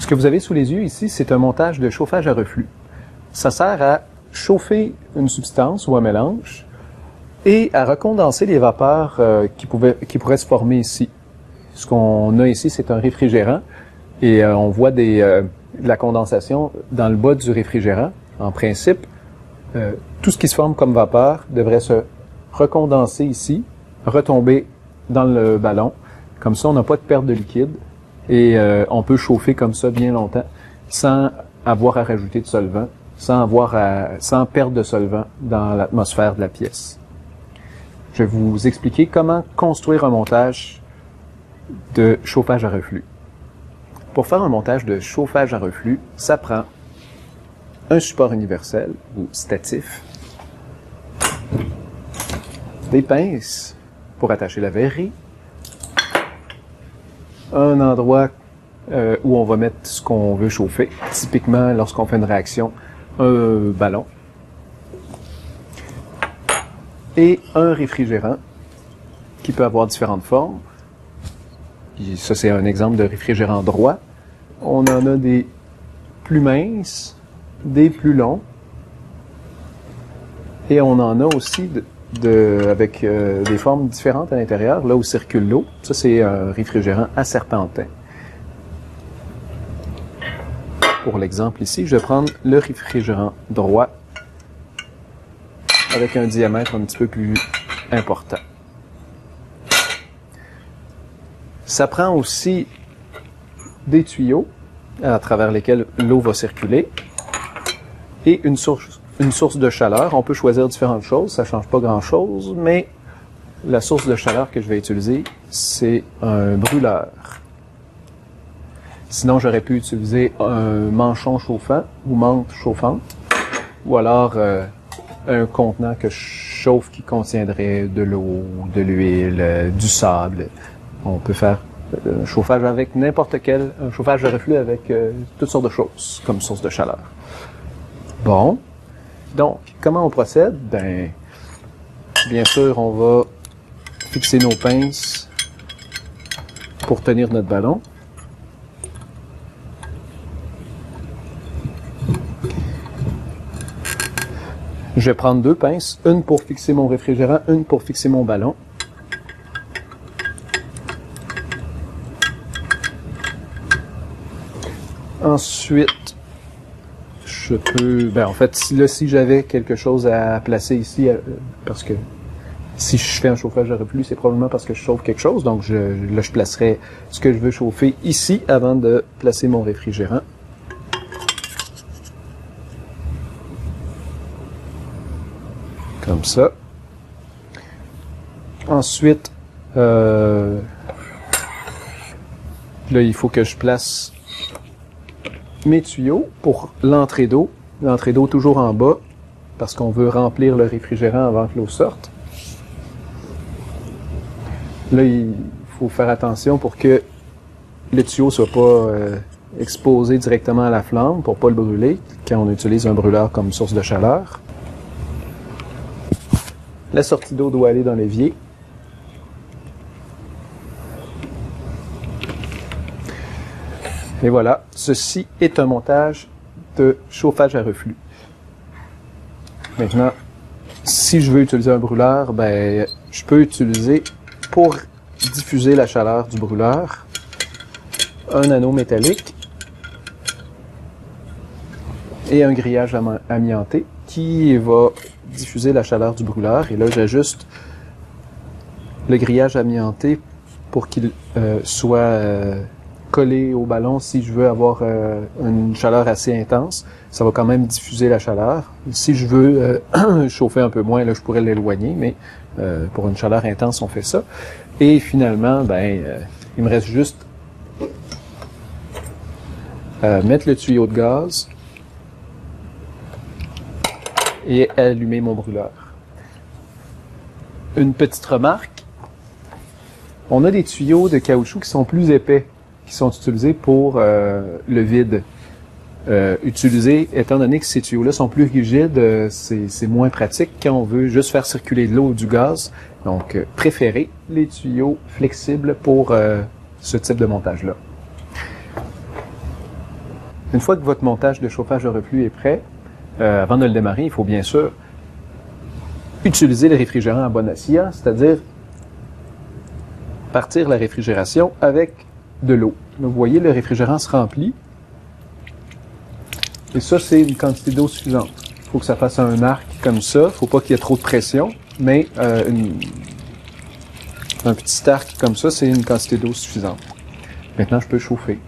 Ce que vous avez sous les yeux ici, c'est un montage de chauffage à reflux. Ça sert à chauffer une substance ou un mélange et à recondenser les vapeurs qui pourraient se former ici. Ce qu'on a ici, c'est un réfrigérant et on voit de la condensation dans le bas du réfrigérant. En principe, tout ce qui se forme comme vapeur devrait se recondenser ici, retomber dans le ballon. Comme ça, on n'a pas de perte de liquide et on peut chauffer comme ça bien longtemps sans avoir à rajouter de solvant, sans perdre de solvant dans l'atmosphère de la pièce. Je vais vous expliquer comment construire un montage de chauffage à reflux. Pour faire un montage de chauffage à reflux, ça prend un support universel ou statif, des pinces pour attacher la verrerie, un endroit où on va mettre ce qu'on veut chauffer, typiquement lorsqu'on fait une réaction, un ballon, et un réfrigérant qui peut avoir différentes formes. Ça, c'est un exemple de réfrigérant droit. On en a des plus minces, des plus longs, et on en a aussi avec des formes différentes à l'intérieur, là où circule l'eau. Ça, c'est un réfrigérant à serpentin. Pour l'exemple ici, je vais prendre le réfrigérant droit avec un diamètre un petit peu plus important. Ça prend aussi des tuyaux à travers lesquels l'eau va circuler et une source de chaleur. On peut choisir différentes choses, ça ne change pas grand-chose, mais la source de chaleur que je vais utiliser, c'est un brûleur. Sinon, j'aurais pu utiliser un manchon chauffant ou menthe chauffante, ou alors un contenant que je chauffe qui contiendrait de l'eau, de l'huile, du sable. On peut faire un chauffage avec un chauffage de reflux avec toutes sortes de choses comme source de chaleur. Bon, donc, comment on procède? Bien sûr, on va fixer nos pinces pour tenir notre ballon. Je vais prendre deux pinces, une pour fixer mon réfrigérant, une pour fixer mon ballon. Ensuite, je peux... en fait, si j'avais quelque chose à placer ici, parce que si je fais un chauffage à reflux, c'est probablement parce que je chauffe quelque chose. Donc, là, je placerai ce que je veux chauffer ici avant de placer mon réfrigérant. Comme ça. Ensuite, là, il faut que je place mes tuyaux pour l'entrée d'eau. L'entrée d'eau toujours en bas, parce qu'on veut remplir le réfrigérant avant que l'eau sorte. Là, il faut faire attention pour que le tuyau ne soit pas exposé directement à la flamme, pour ne pas le brûler, quand on utilise un brûleur comme source de chaleur. La sortie d'eau doit aller dans l'évier. Et voilà, ceci est un montage de chauffage à reflux. Maintenant, si je veux utiliser un brûleur, je peux utiliser, pour diffuser la chaleur du brûleur, un anneau métallique et un grillage amianté qui va diffuser la chaleur du brûleur. Et là, j'ajuste le grillage amianté pour qu'il soit collé au ballon. Si je veux avoir une chaleur assez intense, ça va quand même diffuser la chaleur. Si je veux chauffer un peu moins, là, je pourrais l'éloigner, mais pour une chaleur intense, on fait ça. Et finalement, il me reste juste mettre le tuyau de gaz et allumer mon brûleur. Une petite remarque, on a des tuyaux de caoutchouc qui sont plus épais, qui sont utilisés pour le vide. Étant donné que ces tuyaux-là sont plus rigides, c'est moins pratique quand on veut juste faire circuler de l'eau ou du gaz. Donc, préférez les tuyaux flexibles pour ce type de montage-là. Une fois que votre montage de chauffage à reflux est prêt, avant de le démarrer, il faut bien sûr utiliser le réfrigérant à Bonaccia, c'est-à-dire partir la réfrigération avec de l'eau. Vous voyez, le réfrigérant se remplit. Et ça, c'est une quantité d'eau suffisante. Il faut que ça fasse un arc comme ça. Il ne faut pas qu'il y ait trop de pression, mais un petit arc comme ça, c'est une quantité d'eau suffisante. Maintenant, je peux chauffer.